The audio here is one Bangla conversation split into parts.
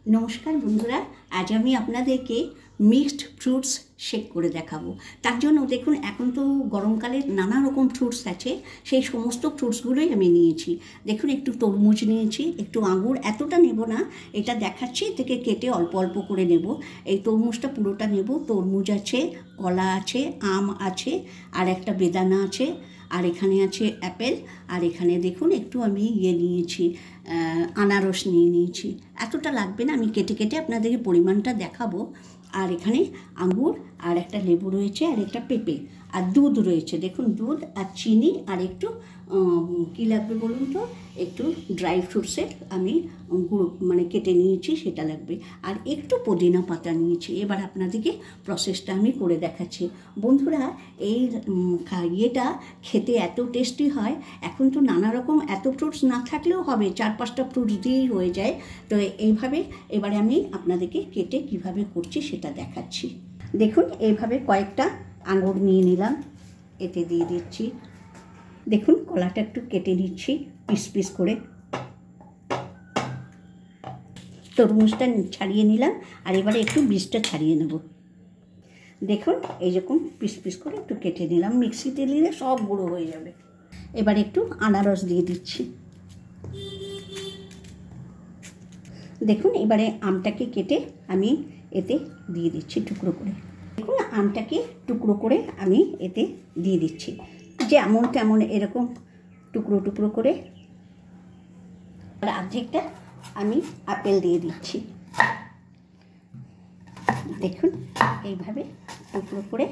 नमस्कार बंधुरा आज आमी आपनादेरके मिक्सड फ्रुट्स शेक करे देखाबो। तार जोन्नो देखुन एखन तो गरमकाले नाना रकम फ्रुट्स आछे, सेई समस्त फ्रुट्सगुलोई आमी नियेछि। देखुन एकटु तरमुज नियेछि, एकटु आंगुर, एतटा नेब ना, एटा देखाच्छि एटाके केटे अल्प अल्प करे नेब। एई तरमुजटा पुरोटा नेब। तरमुज आछे, कला आछे, आम आछे, आर एकटा बेदाना आछे, আর এখানে আছে অ্যাপেল, আর এখানে দেখুন একটু আমি নিয়েছি আনারস নিয়েছি। এতটা লাগবে না, আমি কেটে কেটে আপনাদেরকে পরিমাণটা দেখাবো। আর এখানে আঙ্গুর আর একটা লেবু রয়েছে আর একটা পেঁপে আর দুধ রয়েছে। দেখুন দুধ আর চিনি আর একটু কী লাগবে বলুন তো, একটু ড্রাই ফ্রুটসের আমি গুঁড়ো মানে কেটে নিয়েছি সেটা লাগবে, আর একটু পুদিনা পাতা নিয়েছি। এবার আপনাদেরকে প্রসেসটা আমি করে দেখাচ্ছি। বন্ধুরা এই ইয়েটা খেতে এত টেস্টি হয়। এখন তো নানা রকম এত ফ্রুটস না থাকলেও হবে, 4-5টা ফ্রুটস দিয়েই হয়ে যায়। তো এইভাবে এবারে আমি আপনাদেরকে কেটে কিভাবে করছি সেটা দেখাচ্ছি। দেখুন এইভাবে কয়েকটা আঙুর নিয়ে নিলাম, এতে দিয়ে দিচ্ছি। দেখুন কলাটা একটু কেটে নিচ্ছি পিস পিস করে। তরমুজটা ছাড়িয়ে নিলাম আর এবারে একটু বীজটা ছাড়িয়ে নেব। দেখুন এইরকম পিস পিস করে একটু কেটে নিলাম, মিক্সিতে নিলে সব গুঁড়ো হয়ে যাবে। এবার একটু আনারস দিয়ে দিচ্ছি। দেখুন এবারে আমটাকে কেটে আমি এতে দিয়ে দিচ্ছি টুকরো করে। দেখুন আমটাকে টুকরো করে আমি এতে দিয়ে দিচ্ছি, যেমন তেমন এরকম টুকরো টুকরো করে। আর অর্ধেকটা আমি আপেল দিয়ে দিচ্ছি। দেখুন এইভাবে টুকরো করে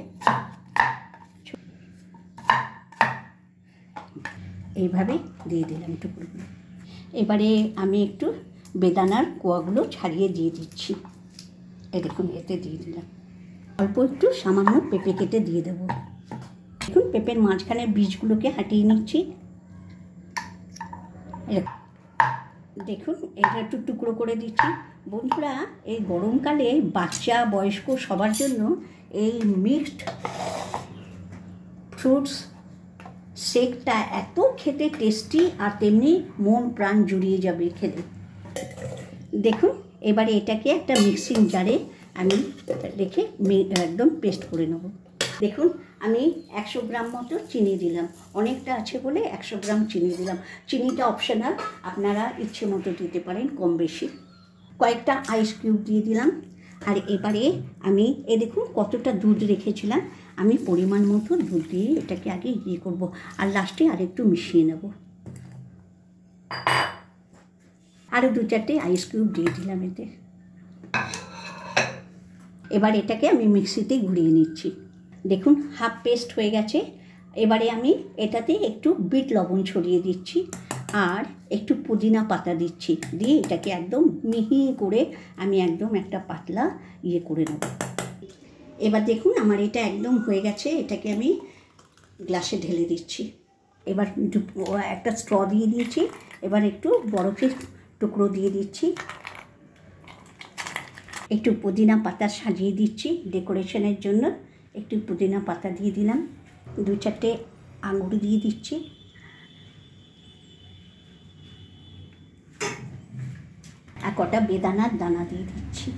এইভাবে দিয়ে দিলাম টুকরো করে। এবারে আমি একটু বেদানার কোয়াগুলো ছাড়িয়ে দিয়ে দিচ্ছি। এই দেখুন এতে দিয়ে দিলাম। অল্প একটু সামান্য পেঁপে কেটে দিয়ে দেবো। দেখুন পেঁপের মাঝখানে বীজগুলোকে হাঁটিয়ে নিচ্ছি। দেখুন এটা একটু টুকরো করে দিচ্ছি। বন্ধুরা এই গরমকালে বাচ্চা বয়স্ক সবার জন্য এই মিক্সড ফ্রুটস শেকটা এত খেতে টেস্টি, আর তেমনি মন প্রাণ জুড়িয়ে যাবে খেলে। দেখুন এবারে এটাকে একটা মিক্সিং জারে আমি রেখে একদম পেস্ট করে নেব। দেখুন আমি 100 গ্রাম মতো চিনি দিলাম, অনেকটা আছে বলে 100 গ্রাম চিনি দিলাম। চিনিটা অপশনাল, আপনারা ইচ্ছে মতো দিতে পারেন কম বেশি। কয়েকটা আইস কিউব দিয়ে দিলাম। আর এবারে আমি দেখুন কতটা দুধ রেখেছিলাম, আমি পরিমাণ মতো দুধ দিয়ে এটাকে আগে করব, আর লাস্টে আরেকটু মিশিয়ে নেব। আরও 2-4টে আইস কিউব দিয়ে দিলাম এতে। এবার এটাকে আমি মিক্সিতে ঘুরিয়ে নিচ্ছি। দেখুন হাফ পেস্ট হয়ে গেছে। এবারে আমি এটাতে একটু বিট লবণ ছড়িয়ে দিচ্ছি আর একটু পুদিনা পাতা দিচ্ছি, দিয়ে এটাকে একদম মিহি করে আমি একদম একটা পাতলা করে নেব। এবার দেখুন আমার এটা একদম হয়ে গেছে। এটাকে আমি গ্লাসে ঢেলে দিচ্ছি। এবার একটা স্ট্র দিয়ে দিয়েছি। এবার একটু বরফের টুকরো দিয়ে দিচ্ছি, একটু পুদিনা পাতা সাজিয়ে দিচ্ছি ডেকোরেশনের জন্য। একটু পুদিনা পাতা দিয়ে দিলাম, 2-4টে আঙুর দিয়ে দিচ্ছি, আর কটা বেদানার দানা দিয়ে দিচ্ছি।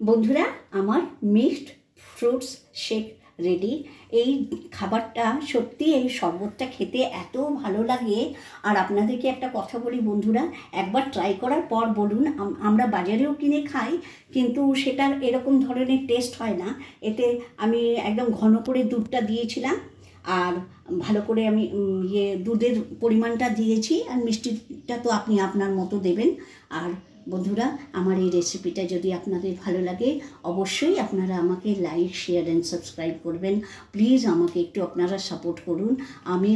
বন্ধুরা আমার মিক্সড ফ্রুটস শেক রেডি। এই খাবারটা সত্যি, এই শরবতটা খেতে এত ভালো লাগে। আর আপনাদেরকে একটা কথা বলি বন্ধুরা, একবার ট্রাই করার পর বলুন। আমরা বাজারেও কিনে খাই, কিন্তু সেটার এরকম ধরনের টেস্ট হয় না। এতে আমি একদম ঘন করে দুধটা দিয়েছিলাম, আর ভালো করে আমি দুধের পরিমাণটা দিয়েছি, আর মিষ্টিটা তো আপনি আপনার মতো দেবেন। আর বন্ধুরা আমার এই রেসিপিটা যদি আপনাদের ভালো লাগে অবশ্যই আপনারা আমাকে লাইক, শেয়ার অ্যান্ড সাবস্ক্রাইব করবেন। প্লিজ আমাকে একটু আপনারা সাপোর্ট করুন। আমি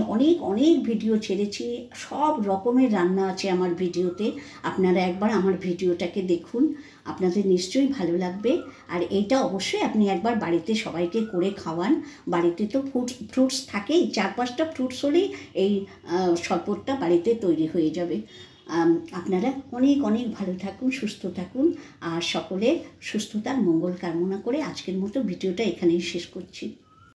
অনেক ভিডিও ছেড়েছি, সব রকমের রান্না আছে আমার ভিডিওতে। আপনারা একবার আমার ভিডিওটাকে দেখুন, আপনাদের নিশ্চয়ই ভালো লাগবে। আর এইটা অবশ্যই আপনি একবার বাড়িতে সবাইকে করে খাওয়ান। বাড়িতে তো ফ্রুটস থাকেই, 4-5টা ফ্রুটস হলেই এই শরবতটা বাড়িতে তৈরি হয়ে যাবে। আপনারা অনেক ভালো থাকুন, সুস্থ থাকুন, আর সকলের সুস্থতার মঙ্গল কামনা করে আজকের মতো ভিডিওটা এখানেই শেষ করছি।